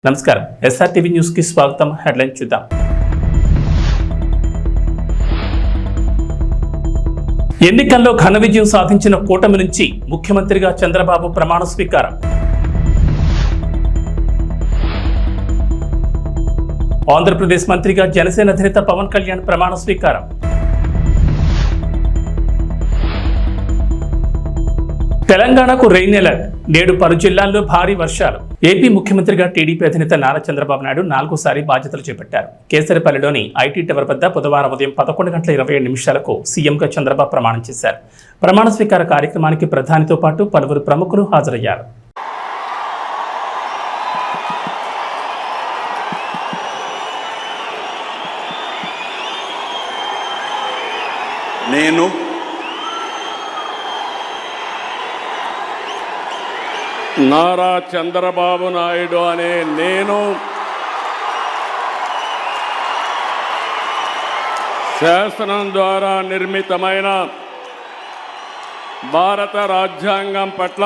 నమస్కారం, SRTV news కి స్వాగతం. హెడ్లైన్ చూద్దాం. ఎన్నికల్లో ఘన విజయం సాధించిన కూటమి నుంచి ముఖ్యమంత్రిగా చంద్రబాబు ప్రమాణ స్వీకారం. ఆంధ్రప్రదేశ్ మంత్రిగా జనసేన అధినేత పవన్ కళ్యాణ్ ప్రమాణ స్వీకారం. తెలంగాణకు రెయిన్ అలర్ట్, నేడు పలు జిల్లాల్లో భారీ వర్షాలు. ఏపీ ముఖ్యమంత్రిగా టీడీపీ అధినేత నారా చంద్రబాబు నాయుడు 4వ బాధ్యతలు చేపట్టారు. కేసరిపల్లిలోని ఐటీ టవర్ వద్ద బుధవారం ఉదయం 11:27 సీఎంగా చంద్రబాబు ప్రమాణం చేశారు. ప్రమాణ స్వీకార కార్యక్రమానికి ప్రధానితో పాటు పలువురు ప్రముఖులు హాజరయ్యారు. నారా చంద్రబాబు నాయుడు అనే నేను శాసనం ద్వారా నిర్మితమైన భారత రాజ్యాంగం పట్ల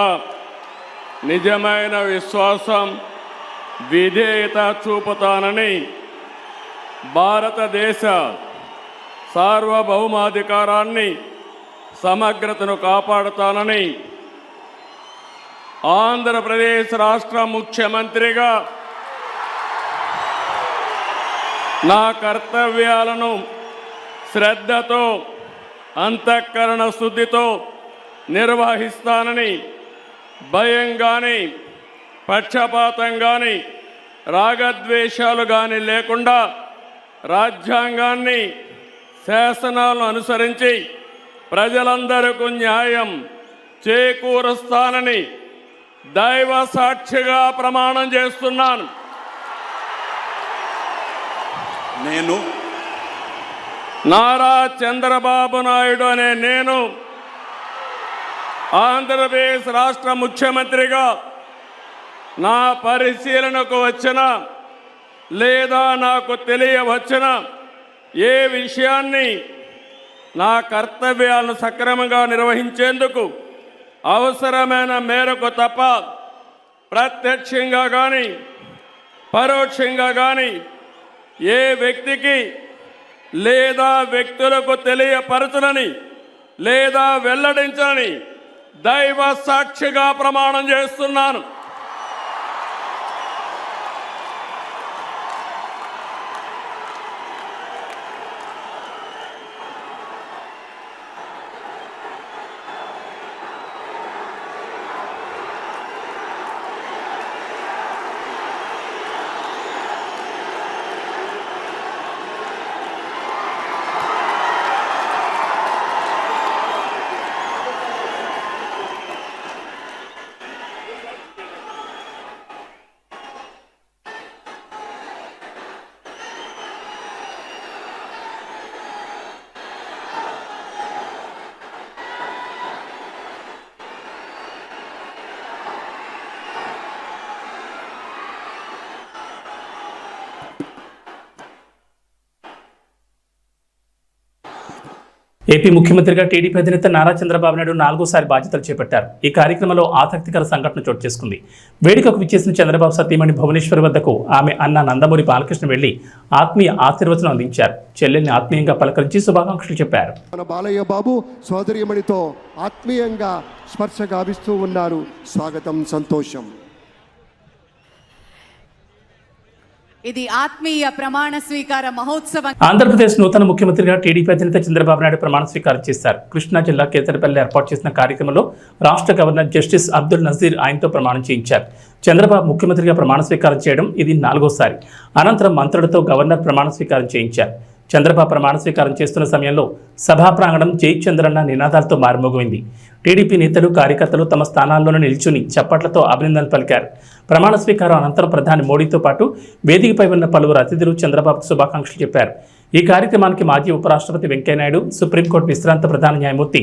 నిజమైన విశ్వాసం, విధేయత చూపుతానని, భారతదేశ సార్వభౌమాధికారాన్ని, సమగ్రతను కాపాడుతానని, ఆంధ్రప్రదేశ్ రాష్ట్ర ముఖ్యమంత్రిగా నా కర్తవ్యాలను శ్రద్ధతో, అంతఃకరణ శుద్ధితో నిర్వహిస్తానని, భయం కానీ, పక్షపాతం కానీ, రాగద్వేషాలు కానీ లేకుండా రాజ్యాంగాన్ని, శాసనాలను అనుసరించి ప్రజలందరికీ న్యాయం చేకూరుస్తానని దైవ సాక్షిగా ప్రమాణం చేస్తున్నాను. నేను నారా చంద్రబాబు నాయుడు అనే నేను ఆంధ్రప్రదేశ్ రాష్ట్ర ముఖ్యమంత్రిగా నా పరిశీలనకు వచ్చిన లేదా నాకు తెలియవచ్చిన ఏ విషయాన్ని నా కర్తవ్యాలను సక్రమంగా నిర్వహించేందుకు అవసరమైన మేరకు తప్ప ప్రత్యక్షంగా కానీ పరోక్షంగా కానీ ఏ వ్యక్తికి లేదా వ్యక్తులకు తెలియపరచనని లేదా వెల్లడించని దైవ సాక్షిగా ప్రమాణం చేస్తున్నాను. ఏపీ ముఖ్యమంత్రిగా టీడీపీ అధినేత నారా చంద్రబాబు నాయుడు 4వ బాధ్యతలు చేపట్టారు. ఈ కార్యక్రమంలో ఆసక్తికర సంఘటన చోటు చేసుకుంది. వేడుకకు విచ్చేసిన చంద్రబాబు సతీమణి భువనేశ్వరి వద్దకు ఆమె అన్న నందమూరి బాలకృష్ణ వెళ్లి ఆత్మీయ ఆశీర్వచనం అందించారు. చెల్లెల్ని ఆత్మీయంగా పలకరించి శుభాకాంక్షలు చెప్పారు. మన బాలయ్య బాబు సోదరిమణితో ఆత్మీయంగా స్పర్శ గావిస్తూ ఉన్నారు. స్వాగతం, సంతోషం. ఇది ఆత్మీయ ప్రమాణ స్వీకార మహోత్సవం. ఆంధ్రప్రదేశ్ నూతన ముఖ్యమంత్రిగా టీడీపీ అధినేత చంద్రబాబు నాయుడు ప్రమాణ స్వీకారం చేశారు. కృష్ణా జిల్లా కేసరిపల్లి ఏర్పాటు చేసిన కార్యక్రమంలో రాష్ట్ర గవర్నర్ జస్టిస్ అబ్దుల్ నజీర్ ఆయనతో ప్రమాణం చేయించారు. చంద్రబాబు ముఖ్యమంత్రిగా ప్రమాణ స్వీకారం చేయడం ఇది 4వ. అనంతరం మంత్రులతో గవర్నర్ ప్రమాణ స్వీకారం చేయించారు. చంద్రబాబు ప్రమాణ స్వీకారం చేస్తున్న సమయంలో సభా ప్రాంగణం జై చంద్రన్న నినాదాలతో మారుమోగింది. టీడీపీ నేతలు, కార్యకర్తలు తమ స్థానాల్లోనే నిల్చుని చప్పట్లతో అభినందనలు పలికారు. ప్రమాణ స్వీకారం అనంతరం ప్రధాని మోడీతో పాటు వేదికపై ఉన్న పలువురు అతిథులు చంద్రబాబుకు శుభాకాంక్షలు చెప్పారు. ఈ కార్యక్రమానికి మాజీ ఉపరాష్ట్రపతి వెంకయ్యనాయుడు, సుప్రీంకోర్టు విశ్రాంత ప్రధాన న్యాయమూర్తి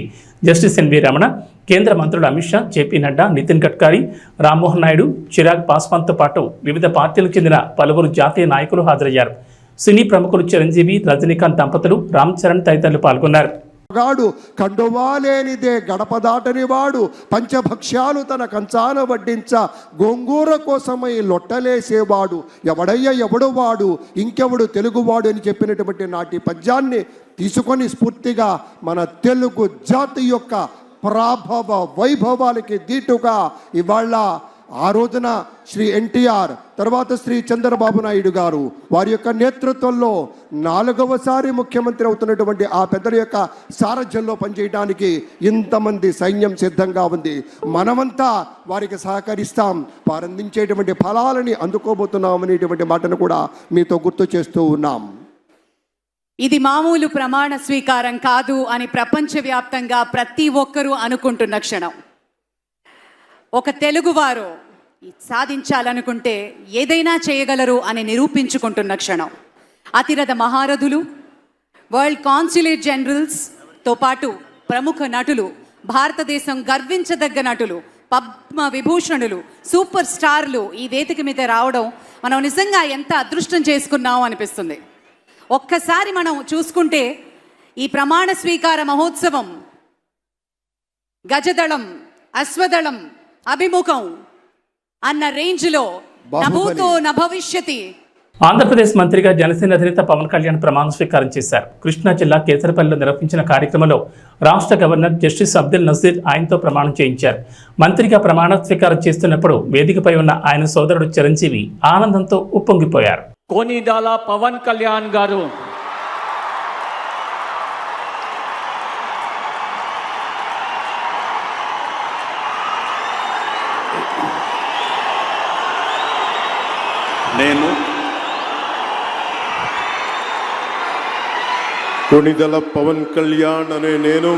జస్టిస్ ఎన్వి రమణ, కేంద్ర మంత్రులు అమిత్ షా, జేపీ నడ్డా, నితిన్ గడ్కరీ, రామ్మోహన్ నాయుడు, చిరాగ్ పాస్వాన్తో పాటు వివిధ పార్టీలకు చెందిన పలువురు జాతీయ నాయకులు హాజరయ్యారు. సినీ ప్రముఖులు చిరంజీవి, రజనీకాంత్ దంపతులు, రామ్ చరణ్ తదితరులు పాల్గొన్నారు. మొనగాడు, కండువాలేనిదే గడప దాటని వాడు, పంచభక్ష్యాలు తన కంచాన వడ్డించ గోంగూర కోసమై లొట్టలేసేవాడు, ఎవడయ్య ఎవడు వాడు, ఇంకెవడు తెలుగువాడు అని చెప్పినటువంటి నాటి పద్యాన్ని తీసుకొని స్ఫూర్తిగా మన తెలుగు జాతి యొక్క ప్రాభవ వైభవాలకి దీటుగా ఇవాళ ఆ రోజున శ్రీ ఎన్టీఆర్, తర్వాత శ్రీ చంద్రబాబు నాయుడు గారు వారి యొక్క నేతృత్వంలో 4వసారి ముఖ్యమంత్రి అవుతున్నటువంటి ఆ పెద్దల యొక్క సారథ్యంలో పనిచేయడానికి ఇంతమంది సైన్యం సిద్ధంగా ఉంది. మనమంతా వారికి సహకరిస్తాం, వారు అందించేటువంటి ఫలాలని అందుకోబోతున్నాం అనేటువంటి మాటను కూడా మీతో గుర్తు చేస్తూ ఉన్నాం. ఇది మామూలు ప్రమాణ స్వీకారం కాదు అని ప్రపంచవ్యాప్తంగా ప్రతి ఒక్కరూ అనుకుంటున్న క్షణం. ఒక తెలుగువారు సాధించాలనుకుంటే ఏదైనా చేయగలరు అని నిరూపించుకుంటున్న క్షణం. అతిరథ మహారథులు, వరల్డ్ కాన్సులేట్ జనరల్స్తో పాటు ప్రముఖ నటులు, భారతదేశం గర్వించదగ్గ నటులు, పద్మ విభూషణులు, సూపర్ స్టార్లు ఈ వేదిక మీద రావడం మనం నిజంగా ఎంత అదృష్టం చేసుకున్నాం అనిపిస్తుంది. ఒక్కసారి మనం చూసుకుంటే ఈ ప్రమాణ స్వీకార మహోత్సవం గజదళం, అశ్వదళం, అభిముఖం అన్న రేంజ్లో నభూతో నభవిష్యతి. ఆంధ్రప్రదేశ్ మంత్రిగా జనసేన అధినేత పవన్ కళ్యాణ్ ప్రమాణ స్వీకారం చేశారు. కృష్ణా జిల్లా కేసరపల్లిలో నిర్వహించిన కార్యక్రమంలో రాష్ట్ర గవర్నర్ జస్టిస్ అబ్దుల్ నజీర్ ఆయనతో ప్రమాణం చేయించారు. మంత్రిగా ప్రమాణ స్వీకారం చేస్తున్నప్పుడు వేదికపై ఉన్న ఆయన సోదరుడు చిరంజీవి ఆనందంతో ఉప్పొంగిపోయారు. కొనిదాల పవన్ కళ్యాణ్ గారు నేను కొనిదల పవన్ కళ్యాణ్ అనే నేను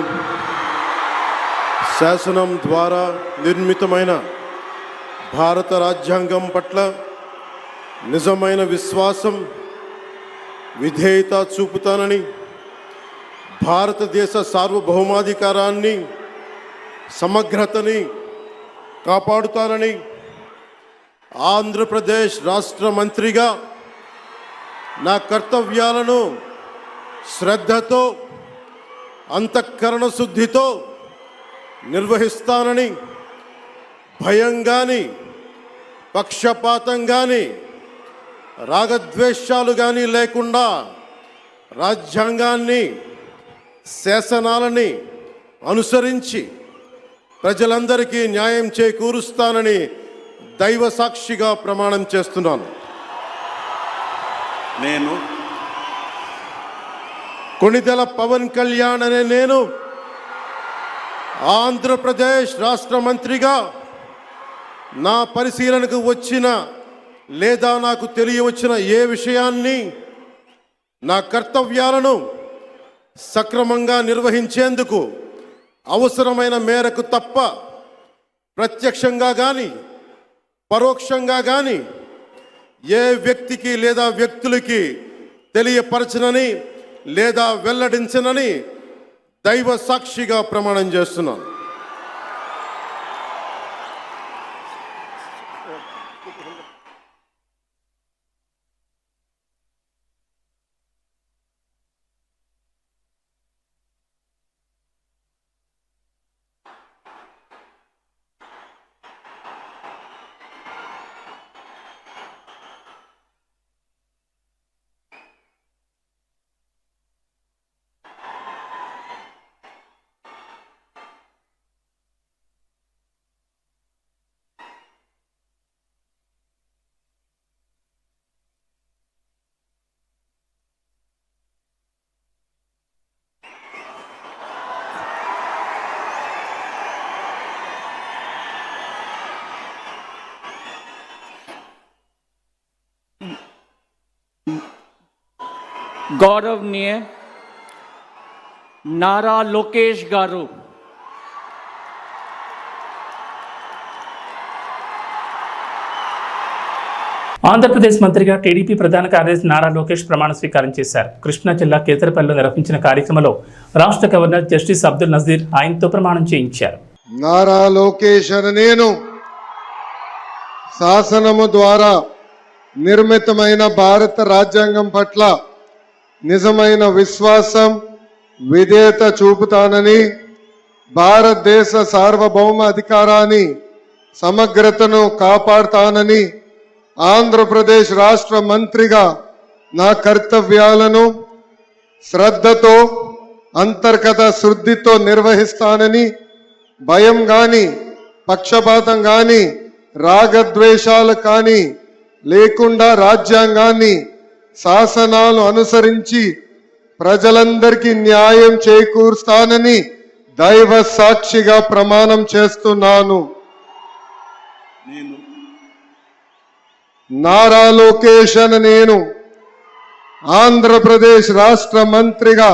శాసనం ద్వారా నిర్మితమైన భారత రాజ్యాంగం పట్ల నిజమైన విశ్వాసం, విధేయత చూపుతానని, భారతదేశ సార్వభౌమాధికారాన్ని, సమగ్రతని కాపాడుతానని, ఆంధ్రప్రదేశ్ రాష్ట్ర మంత్రిగా నా కర్తవ్యాలను శ్రద్ధతో, అంతఃకరణ శుద్ధితో నిర్వహిస్తానని, భయం కానీ, పక్షపాతం కానీ, రాగద్వేషాలు కానీ లేకుండా రాజ్యాంగాన్ని, శాసనాలని అనుసరించి ప్రజలందరికీ న్యాయం చేకూరుస్తానని దైవ సాక్షిగా ప్రమాణం చేస్తున్నాను. నేను కొనిదెల పవన్ కళ్యాణ్ అనే నేను ఆంధ్రప్రదేశ్ రాష్ట్ర మంత్రిగా నా పరిశీలనకు వచ్చిన లేదా నాకు తెలియవచ్చిన ఏ విషయాన్ని, నా కర్తవ్యాలను సక్రమంగా నిర్వహించేందుకు అవసరమైన మేరకు తప్ప ప్రత్యక్షంగా కానీ పరోక్షంగా కానీ ఏ వ్యక్తికి లేదా వ్యక్తులకి తెలియపరచనని లేదా వెల్లడించనని దైవ సాక్షిగా ప్రమాణం చేస్తున్నాను. गौरवनीय नारा लोकेश गारू, ఆంధ్రప్రదేశ్ మంత్రిగా టీడీపీ ప్రధాన కార్యదర్శి నారా లోకేష్ ప్రమాణ స్వీకారం చేశారు. కృష్ణా జిల్లా కేసరపల్లిలో నిర్వహించిన కార్యక్రమంలో రాష్ట్ర గవర్నర్ జస్టిస్ అబ్దుల్ నజీర్ ఆయనతో ప్రమాణం చేయించారు. నారా లోకేష్ అనే నేను శాసనము ద్వారా నిర్మితమైన భారత రాజ్యాంగం పట్ల నిజమైన విశ్వాసం, విధేయత చూపుతానని, భారతదేశ సార్వభౌమ అధికారాన్ని సమగ్రతను కాపాడుతానని, ఆంధ్రప్రదేశ్ రాష్ట్ర మంత్రిగా నా కర్తవ్యాలను శ్రద్ధతో అంతర్గత శుద్ధితో నిర్వహిస్తానని, భయం గాని పక్షపాతం గాని రాగద్వేషాలు కానీ లేకుండా రాజ్యాంగాన్ని శాసనాలు అనుసరించి ప్రజలందరికీ న్యాయం చేకూరుస్తానని దైవ సాక్షిగా ప్రమాణం చేస్తున్నాను. నేను నారా లోకేష్ అనే నేను ఆంధ్రప్రదేశ్ రాష్ట్ర మంత్రిగా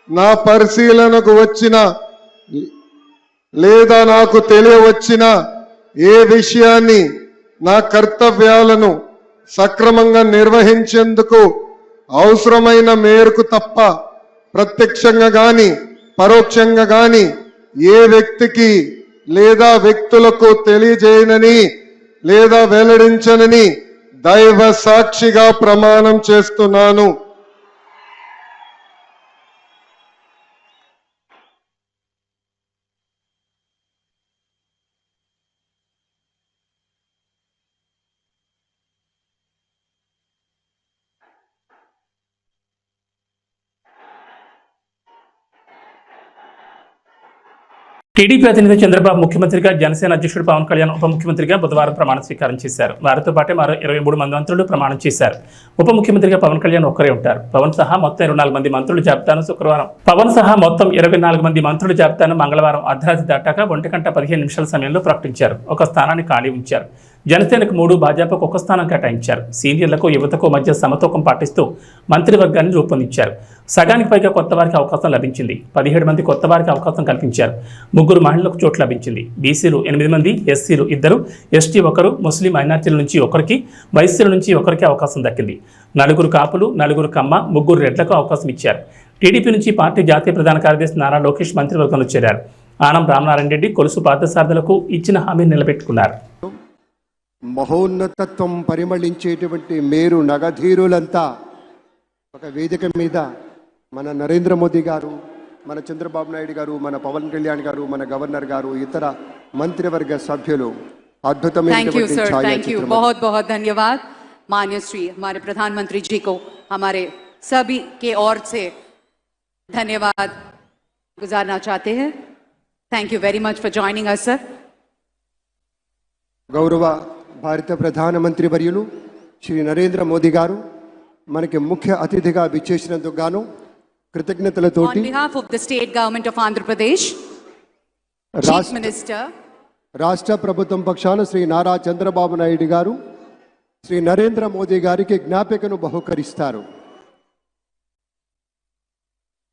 నా పరిశీలనకు వచ్చిన లేదా నాకు తెలియవచ్చిన ఏ విషయాన్ని నా కర్తవ్యాలను సక్రమంగా నిర్వహించేందుకు అవసరమైన మేరకు తప్ప ప్రత్యక్షంగా గాని పరోక్షంగా గాని ఏ వ్యక్తికి లేదా వ్యక్తులకు తెలియజేయనని లేదా వెల్లడించనని దైవ సాక్షిగా ప్రమాణం చేస్తున్నాను. టీడీపీ అధినేత చంద్రబాబు ముఖ్యమంత్రిగా, జనసేన అధ్యక్షుడు పవన్ కళ్యాణ్ ఉప ముఖ్యమంత్రిగా బుధవారం ప్రమాణ స్వీకారం చేశారు. వారితో పాటే మరో 23 మంది మంత్రులు ప్రమాణం చేశారు. ఉప ముఖ్యమంత్రిగా పవన్ కళ్యాణ్ ఒక్కరే ఉంటారు. పవన్ సహా మొత్తం 24 మంది మంత్రుల జాబితాను మంగళవారం అర్ధరాత్రి దాటాక 1:15 సమయంలో ప్రకటించారు. ఒక స్థానాన్ని ఖాళీ ఉంచారు. జనసేనకు 3, భాజపాకు 1 స్థానం కేటాయించారు. సీనియర్లకు యువతకు మధ్య సమతూకం పాటిస్తూ మంత్రివర్గాన్ని రూపొందించారు. సగానికి పైగా కొత్త వారికి అవకాశం లభించింది. 17 మంది కొత్త వారికి అవకాశం కల్పించారు. 3 మహిళలకు చోటు లభించింది. బీసీలు 8 మంది, ఎస్సీలు 2, ఎస్టీ 1, ముస్లిం మైనార్టీల నుంచి 1కి, వైశ్యుల నుంచి 1కి అవకాశం దక్కింది. 4 కాపులు, 4 కమ్మ, 3 రెడ్లకు అవకాశం ఇచ్చారు. టీడీపీ నుంచి పార్టీ జాతీయ ప్రధాన కార్యదర్శి నారా లోకేష్ మంత్రివర్గంలో చేరారు. ఆనం రామనారాయణ రెడ్డి, కొలుసు పార్థసారథులకు ఇచ్చిన హామీని నిలబెట్టుకున్నారు. మహోన్నతత్వం పరిమళించేటువంటి మేరు నగధీరులంతా ఒక వేదిక మీద మన నరేంద్ర మోదీ గారు, మన చంద్రబాబు నాయుడు గారు, మన పవన్ కళ్యాణ్ గారు, మన గవర్నర్ గారు, ఇతర మంత్రివర్గ సభ్యులు అద్భుతమైనటువంటి ఛాయాచిత్రం. बहुत बहुत धन्यवाद माननीय श्री हमारे प्रधानमंत्री जी को हमारे सभी के ओर से धन्यवाद गुजारना चाहते हैं. Thank you very much for joining us sir. గౌరవ భారత ప్రధానమంత్రి వర్యులు శ్రీ నరేంద్ర మోదీ గారు మనకి ముఖ్య అతిథిగా విచ్చేసినందుకు గాను కృతజ్ఞతలతోటి On behalf of the state government of Andhra Pradesh, Chief Minister, రాష్ట్ర ప్రభుత్వం పక్షాన శ్రీ నారా చంద్రబాబు నాయుడు గారు శ్రీ నరేంద్ర మోదీ గారికి జ్ఞాపికను బహుకరిస్తారు.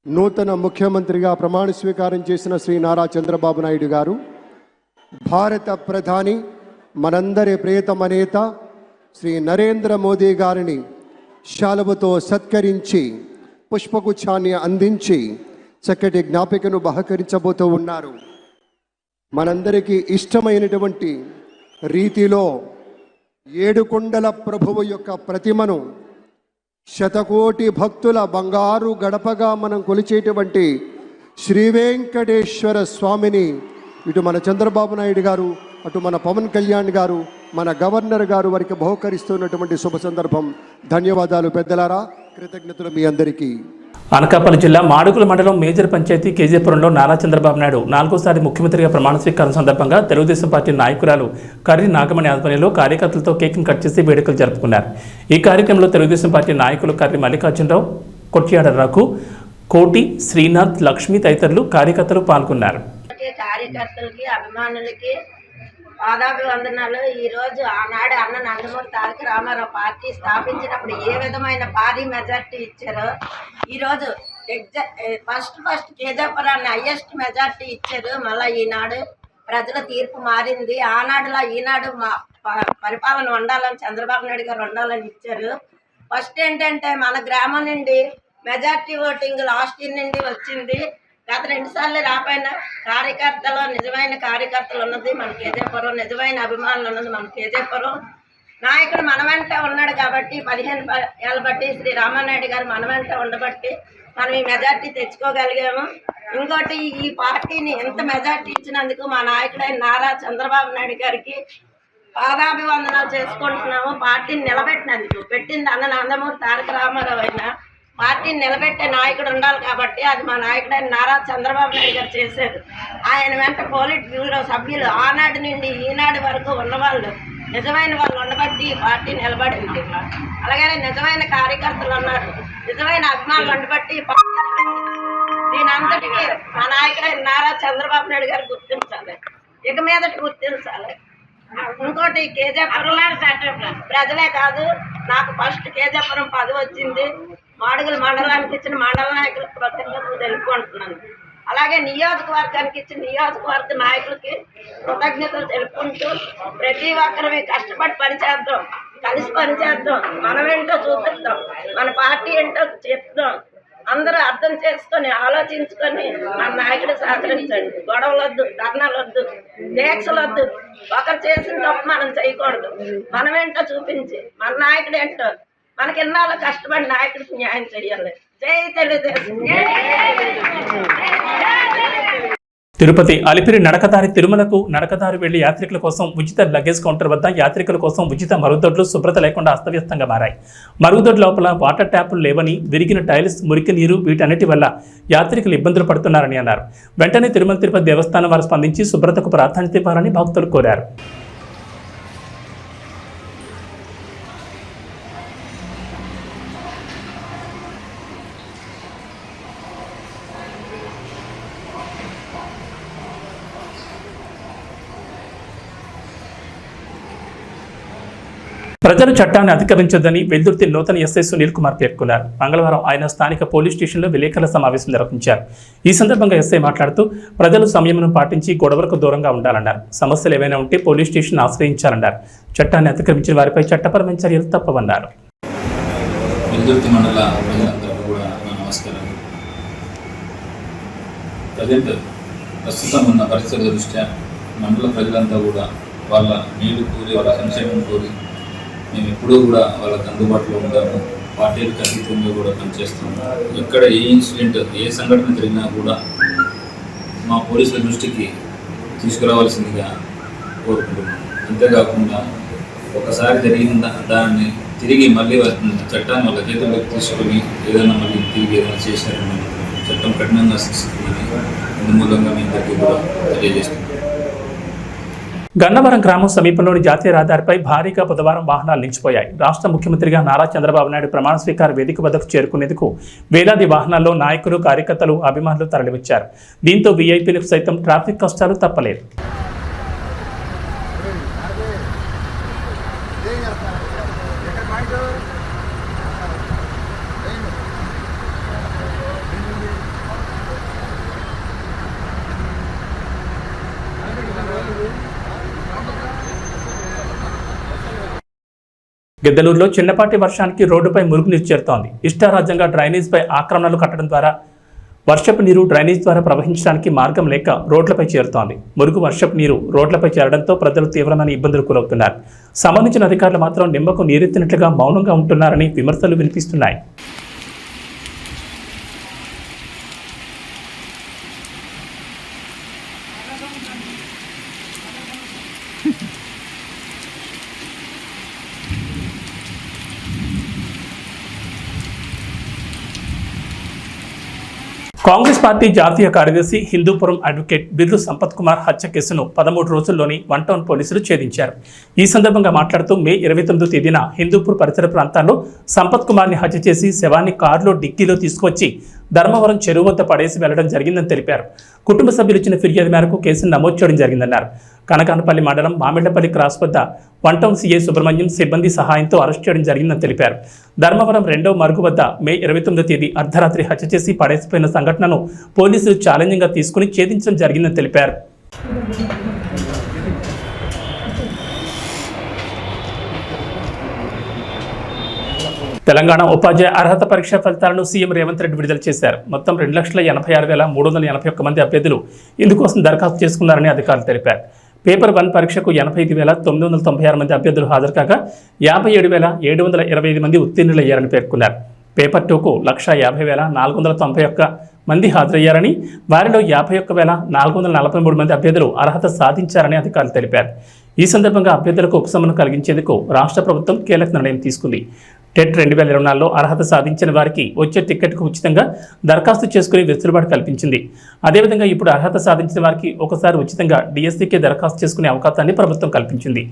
నూతన ముఖ్యమంత్రిగా ప్రమాణ స్వీకారం చేసిన శ్రీ నారా చంద్రబాబు నాయుడు గారు భారత ప్రధాని మనందరి ప్రియతమ నేత శ్రీ నరేంద్ర మోదీ గారిని శాలువతో సత్కరించి పుష్పగుచ్ఛాన్ని అందించి చక్కటి జ్ఞాపికను బహకరించబోతూ ఉన్నారు. మనందరికీ ఇష్టమైనటువంటి రీతిలో 7 కొండల ప్రభువు యొక్క ప్రతిమను శతకోటి భక్తుల బంగారు గడపగా మనం కొలిచేటువంటి శ్రీ వెంకటేశ్వర స్వామిని ఇటు మన చంద్రబాబు నాయుడు గారు, అటు మన పవన్ కళ్యాణ్ గారు, మన గవర్నర్ గారు వారికి బహుకరిస్తున్నటువంటి శుభ సందర్భం. ధన్యవాదాలు పెద్దలారా, కృతజ్ఞతలు మీ అందరికీ. అనకాపల్లి జిల్లా మాడుగుల మండలం మేజర్ పంచాయతీ కేజీపురంలో నారా చంద్రబాబు నాయుడు 4వ ముఖ్యమంత్రిగా ప్రమాణ స్వీకారం సందర్భంగా తెలుగుదేశం పార్టీ నాయకురాలు కర్రి నాగమణి ఆధ్వర్యంలో కార్యకర్తలతో కేక్ను కట్ చేసి వేడుకలు జరుపుకున్నారు. ఈ కార్యక్రమంలో తెలుగుదేశం పార్టీ నాయకులు కర్రి మల్లికార్జునరావు, కొట్యాడ రఘు, కోటి, శ్రీనాథ్, లక్ష్మి తదితరులు కార్యకర్తలు పాల్గొన్నారు. కార్యకర్తలకి, అభిమానులకి పాదాభివందనాలు. ఈరోజు ఆనాడు అన్న నందమూరి తారక రామారావు పార్టీ స్థాపించినప్పుడు ఏ విధమైన భారీ మెజార్టీ ఇచ్చారో ఈరోజు ఫస్ట్ కేజాపురాన్ని హైయెస్ట్ మెజార్టీ ఇచ్చారు. మళ్ళీ ఈనాడు ప్రజల తీర్పు మారింది. ఆనాడులా ఈనాడు మా పరిపాలన ఉండాలని చంద్రబాబు నాయుడు గారు ఉండాలని ఇచ్చారు. ఫస్ట్ ఏంటంటే మన గ్రామం నుండి మెజార్టీ ఓటింగ్ లాస్ట్ ఇయర్ నుండి వచ్చింది. గత 2 సార్లు రాపోయినా కార్యకర్తలు, నిజమైన కార్యకర్తలు ఉన్నది మన కేజీపురం, నిజమైన అభిమానులు ఉన్నది మన కేజీపురం. నాయకుడు మన వెంట ఉన్నాడు కాబట్టి 15 ఏళ్ళ బట్టి శ్రీ రామానాయుడు గారు మన వెంట ఉండబట్టి మనం ఈ మెజార్టీ తెచ్చుకోగలిగాము. ఇంకోటి ఈ పార్టీని ఎంత మెజార్టీ ఇచ్చినందుకు మా నాయకుడైన నారా చంద్రబాబు నాయుడు గారికి పాదాభివందనాలు చేసుకుంటున్నాము. పార్టీని నిలబెట్టినందుకు. పెట్టింది అన్న నందమూరి తారక రామారావు అయినా పార్టీని నిలబెట్టే నాయకుడు ఉండాలి కాబట్టి అది మా నాయకుడైన నారా చంద్రబాబు నాయుడు గారు చేశారు. ఆయన వెంట పోలిట్ బ్యూరో సభ్యులు ఆనాటి నుండి ఈనాడు వరకు ఉన్నవాళ్ళు నిజమైన వాళ్ళు ఉండబట్టి ఈ పార్టీ నిలబడింది. అలాగే నిజమైన కార్యకర్తలు ఉన్నారు, నిజమైన అభిమానులు ఉండబట్టి ఈ పార్టీ దీని అంతటికీ మా నాయకుడైన నారా చంద్రబాబు నాయుడు గారు గుర్తించాలి, ఇక మీదటి గుర్తించాలి. ఇంకోటి కేజీపురం ప్రజలే కాదు, నాకు ఫస్ట్ కేజీపురం పదవి వచ్చింది. మాడుగుల మండలానికి ఇచ్చిన మండల నాయకులకు కృతజ్ఞతలు తెలుపుకుంటున్నాను. అలాగే నియోజకవర్గానికి ఇచ్చిన నియోజకవర్గ నాయకులకి కృతజ్ఞతలు తెలుపుకుంటూ ప్రతి ఒక్కరిని కష్టపడి పనిచేద్దాం, కలిసి పనిచేద్దాం, మనమేంటో చూపిద్దాం, మన పార్టీ ఏంటో చెప్దాం. అందరూ అర్థం చేసుకొని ఆలోచించుకొని మన నాయకుడు సహకరించండి. గొడవలొద్దు, ధర్నాలొద్దు, దీక్షలొద్దు. ఒకరు చేసిన తప్పు మనం చేయకూడదు. మనమేంటో చూపించి మన నాయకుడు ఏంటో మనకి ఎన్నాళ్ళు కష్టపడి నాయకుడికి న్యాయం చేయాలి. జై తెలుగుదేశం. తిరుపతి అలిపిరి నడకదారి తిరుమలకు నడకదారి వెళ్లి యాత్రికుల కోసం ఉచిత లగేజ్ కౌంటర్ వద్ద యాత్రికుల కోసం ఉచిత మరుగుదొడ్లు శుభ్రత లేకుండా అస్తవ్యస్తంగా మారాయి. మరుగుదొడ్ల లోపల వాటర్ ట్యాపులు లేవని, విరిగిన టైల్స్, మురికి నీరు వీటన్నిటి వల్ల యాత్రికులు ఇబ్బందులు పడుతున్నారని అన్నారు. వెంటనే తిరుమల తిరుపతి దేవస్థానం వారు స్పందించి శుభ్రతకు ప్రాధాన్యత ఇవ్వాలని భక్తులు కోరారు. ప్రజలు చట్టాన్ని అతిక్రమించొద్దని వెల్దుర్తి నూతన ఎస్ఐ సునీల్ కుమార్ పేర్కొన్నారు. మంగళవారం ఆయన స్థానిక పోలీస్ స్టేషన్లో విలేకరుల సమావేశం నిర్వహించారు. ఈ సందర్భంగా ఎస్ఐ మాట్లాడుతూ ప్రజలు సంయమనం పాటించి గొడవలకు దూరంగా ఉండాలన్నారు. సమస్యలు ఏవైనా ఉంటే పోలీస్ స్టేషన్ ఆశ్రయించాలన్నారు. చట్టాన్ని అతిక్రమించిన వారిపై చట్టపరమైన చర్యలు తప్పవన్నారు. వెల్దుర్తి మండల ప్రజలందరికీ కూడా నమస్కారం. ప్రస్తుతం ఉన్న పరిస్థితుల దృష్ట్యా మండల ప్రజలంతా కూడా వాళ్ళ నీళ్లు కోరి, వాళ్ళ సంక్షేమం కోరి మేము ఎప్పుడూ కూడా వాళ్ళకి అందుబాటులో ఉంటాము. పార్టీలకు అతీతంగా కూడా పనిచేస్తాము. ఎక్కడ ఏ ఇన్సిడెంట్, ఏ సంఘటన జరిగినా కూడా మా పోలీసుల దృష్టికి తీసుకురావాల్సిందిగా కోరుకుంటున్నాం. అంతేకాకుండా ఒకసారి జరిగిన దాన్ని తిరిగి మళ్ళీ చట్టాన్ని వాళ్ళ చేతుల్లోకి తీసుకొని ఏదైనా మళ్ళీ తిరిగి ఏదైనా చేశారని చట్టం కఠినంగా శిక్షిస్తుందని అందుమూలంగా మీ అందరికీ కూడా తెలియజేస్తున్నాం. గన్నవరం గ్రామం సమీపంలోని జాతీయ రహదారిపై భారీగా బుధవారం వాహనాలు నిలిచిపోయాయి. రాష్ట్ర ముఖ్యమంత్రిగా నారా చంద్రబాబు నాయుడు ప్రమాణ స్వీకార వేదిక వద్దకు చేరుకునేందుకు వేలాది వాహనాల్లో నాయకులు, కార్యకర్తలు, అభిమానులు తరలివచ్చారు. దీంతో వీఐపీలకు సైతం ట్రాఫిక్ కష్టాలు తప్పలేదు. గిద్దలూరులో చిన్నపాటి వర్షానికి రోడ్డుపై మురుగునీరు చేరుతోంది. ఇష్టారాజ్యంగా డ్రైనేజ్పై ఆక్రమణలు కట్టడం ద్వారా వర్షపు నీరు డ్రైనేజ్ ద్వారా ప్రవహించడానికి మార్గం లేక రోడ్లపై చేరుతోంది. మురుగు వర్షపు నీరు రోడ్లపై చేరడంతో ప్రజలు తీవ్రమైన ఇబ్బందులు గురవుతున్నారు. సంబంధించిన అధికారులు మాత్రం నిమ్మకు నీరెత్తినట్లుగా మౌనంగా ఉంటున్నారని విమర్శలు వినిపిస్తున్నాయి. కాంగ్రెస్ పార్టీ జాతీయ కార్యదర్శి హిందూపురం అడ్వకేట్ బిర్రు సంపత్ కుమార్ హత్య కేసును 13 రోజుల్లోని వన్ టౌన్ పోలీసులు ఛేదించారు. ఈ సందర్భంగా మాట్లాడుతూ మే 29 తేదీన హిందూపూర్ పరిసర ప్రాంతాల్లో సంపత్ కుమార్ని హత్య చేసి శవాన్ని కారులో డిక్కీలో తీసుకొచ్చి ధర్మవరం చెరువు వద్ద పడేసి వెళ్లడం జరిగిందని తెలిపారు. కుటుంబ సభ్యులు ఇచ్చిన ఫిర్యాదు మేరకు కేసును నమోదు చేయడం జరిగిందన్నారు. కనకానపల్లి మండలం మామిళ్లపల్లి క్రాస్ వద్ద వన్ టౌన్ సీఐ సుబ్రహ్మణ్యం సిబ్బంది సహాయంతో అరెస్ట్ చేయడం జరిగిందని తెలిపారు. ధర్మవరం 2వ మరుగు వద్ద మే 29 తేదీ అర్ధరాత్రి హత్య చేసి పడేసిపోయిన సంఘటనను పోలీసులు ఛాలెంజింగ్గా తీసుకుని ఛేదించడం జరిగిందని తెలిపారు. తెలంగాణ ఉపాధ్యాయ అర్హత పరీక్ష ఫలితాలను సీఎం రేవంత్ రెడ్డి విడుదల చేశారు. మొత్తం 2,86,381 మంది అభ్యర్థులు ఇందుకోసం దరఖాస్తు చేసుకున్నారని అధికారులు తెలిపారు. పేపర్ 1 పరీక్షకు 85,996 మంది అభ్యర్థులు హాజరు కాగా 57,725 మంది ఉత్తీర్ణులయ్యారని పేర్కొన్నారు. పేపర్ 2కు 1,50,491 మంది హాజరయ్యారని, వారిలో 51,443 మంది అభ్యర్థులు అర్హత సాధించారని అధికారులు తెలిపారు. ఈ సందర్భంగా అభ్యర్థులకు ఉపశమనం కలిగించేందుకు రాష్ట్ర ప్రభుత్వం కీలక నిర్ణయం తీసుకుంది. టెట్ 2024లో అర్హత సాధించిన వారికి వచ్చే టికెట్కు ఉచితంగా దరఖాస్తు చేసుకుని వెసులుబాటు కల్పించింది. అదేవిధంగా ఇప్పుడు అర్హత సాధించిన వారికి ఒకసారి ఉచితంగా డిఎస్సికి దరఖాస్తు చేసుకునే అవకాశాన్ని ప్రభుత్వం కల్పించింది.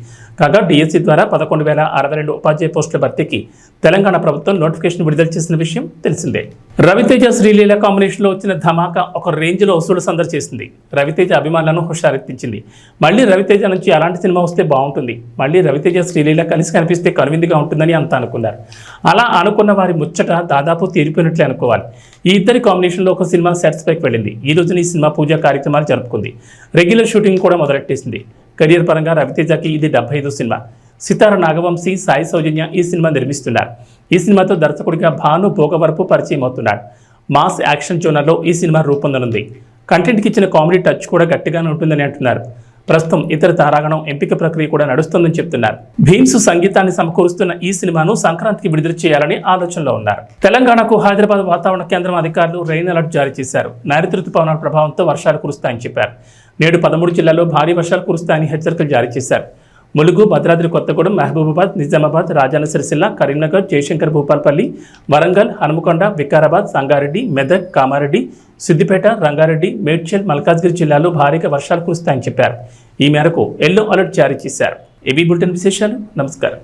కాగా డిఎస్సి ద్వారా 11,062 ఉపాధ్యాయ పోస్టుల భర్తీకి తెలంగాణ ప్రభుత్వం నోటిఫికేషన్ విడుదల చేసిన విషయం తెలిసిందే. రవితేజ శ్రీలీల కాంబినేషన్లో వచ్చిన ధమాకా ఒక రేంజ్లో వసూలు సందడి చేసింది. రవితేజ అభిమానులను హుషారెత్తించింది. మళ్ళీ రవితేజ నుంచి అలాంటి సినిమా వస్తే బాగుంటుంది, మళ్ళీ రవితేజ శ్రీలీల కలిసి కనిపిస్తే కనువిందుగా ఉంటుందని అంతా అనుకున్నారు. అలా అనుకున్న వారి ముచ్చట దాదాపు తీరిపోయినట్లే అనుకోవాలి. ఈ ఇద్దరి కాంబినేషన్లో ఒక సినిమా సెట్స్ పైకి వెళ్ళింది. ఈ రోజున ఈ సినిమా పూజా కార్యక్రమాలు జరుపుకుంది. రెగ్యులర్ షూటింగ్ కూడా మొదలెట్టేసింది. కెరియర్ పరంగా రవితేజకి ఇది 75వ సినిమా. సితార నాగవంశీ, సాయి సౌజన్య ఈ సినిమా నిర్మిస్తున్నారు. ఈ సినిమాతో దర్శకుడిగా భాను భోగవరపు పరిచయం అవుతున్నాడు. మాస్ యాక్షన్ జోనర్లో ఈ సినిమా రూపొందనుంది. కంటెంట్కి ఇచ్చిన కామెడీ టచ్ కూడా గట్టిగానే ఉంటుందని అంటున్నారు. ప్రస్తుతం ఇతర తారాగణం ఎంపిక ప్రక్రియ కూడా నడుస్తుందని చెప్తున్నారు. భీమ్స్ సంగీతాన్ని సమకూరుస్తున్న ఈ సినిమాను సంక్రాంతికి విడుదల చేయాలని ఆలోచనలో ఉన్నారు. తెలంగాణకు హైదరాబాద్ వాతావరణ కేంద్రం అధికారులు రెయిన్ అలర్ట్ జారీ చేశారు. నైరుతి రుతుపవనాల ప్రభావంతో వర్షాలు కురుస్తాయని చెప్పారు. నేడు 13 జిల్లాల్లో భారీ వర్షాలు కురుస్తాయని హెచ్చరికలు జారీ చేశారు. ములుగు, భద్రాద్రి కొత్తగూడెం, మహబూబాబాద్, నిజామాబాద్, రాజన్న సిరిసిల్ల, కరీంనగర్, జయశంకర్, భూపాల్పల్లి, వరంగల్, హనుమకొండ, వికారాబాద్, సంగారెడ్డి, మెదక్, కామారెడ్డి, సిద్దిపేట, రంగారెడ్డి, మేడ్చల్, మల్కాజ్గిరి జిల్లాల్లో భారీగా వర్షాలు కురుస్తాయని చెప్పారు. ఈ మేరకు ఎల్లో అలర్ట్ జారీ చేశారు. ఏబీ బులెటిన్ విశేషాలు. నమస్కారం.